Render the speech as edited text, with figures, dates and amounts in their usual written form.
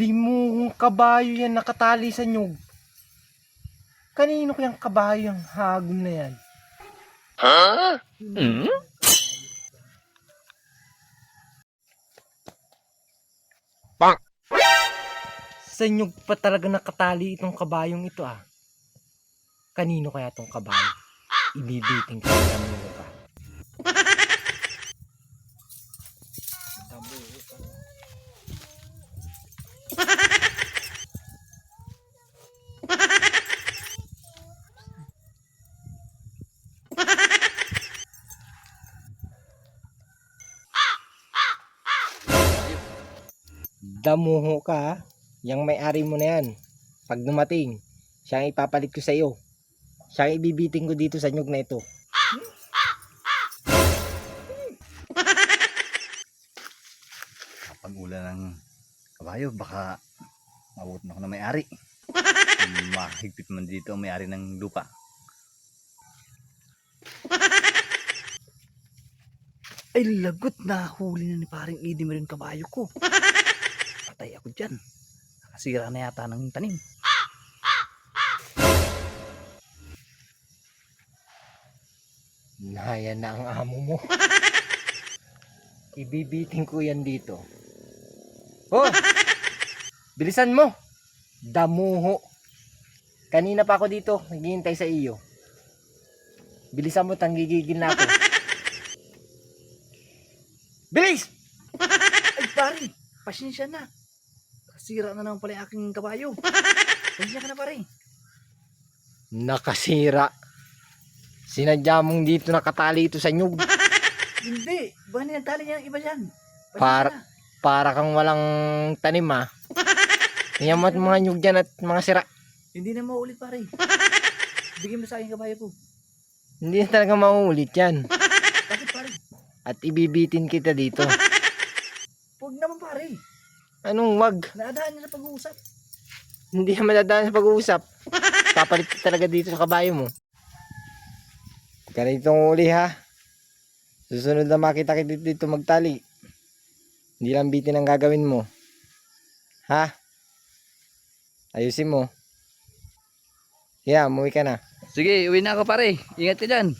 Di mo kabayo yan nakatali sa nyug. Kanino kayang kabayo ang hagom na yan? Sa nyug pa talaga nakatali itong kabayong ito ah. Kanino kaya itong kabayo? Ibibiting ko na mo ka. Damuho ka ha. Yang may-ari mo na yan. Pag dumating, siya ang ipapalit ko sa iyo. Siya ang ibibiting ko dito sa nyug na ito. Kapag ulan ng kabayo, baka mabuti na ako na may-ari. Mahigpit man dito ang may-ari ng lupa. Ay lagot, na huli na ni paring Idi mo rin kabayo ko. Patay ako dyan. Nakasira na yata ng tanim. Naya na ang amo mo. Ibibiting ko yan dito. Oh! Bilisan mo! Damuho! Kanina pa ako dito, naghihintay sa iyo. Bilisan mo, tanggigigil na ako. Bilis! Ay pare, pasensya na. Nakasira na naman pala yung aking kabayo. Pasensya ka na pare. Nakasira. Sinadya mong dito nakatali ito sa nyug. Hindi, baka nagtali niya ng iba dyan. Pasensya na. Para kang walang tanim ha. Tingnan mo at mga nyug dyan at mga sira. Hindi na maulit pare. Bigyan mo sa akin kabayo ko. Hindi na talaga mauulit yan. Bakit pare? At ibibitin kita dito. Huwag naman pare. Anong wag? Naadaan niya sa pag-uusap. Hindi na madadaan sa pag-uusap. Papalit ka talaga dito sa kabayo mo. Ganitong uli ha. Susunod na makita kita dito magtali. Hindi lang bitin ang gagawin mo. Ha? Ayusin mo. Yeah, umuwi ka na. Sige, uwi na ako pare. Ingat ka dyan.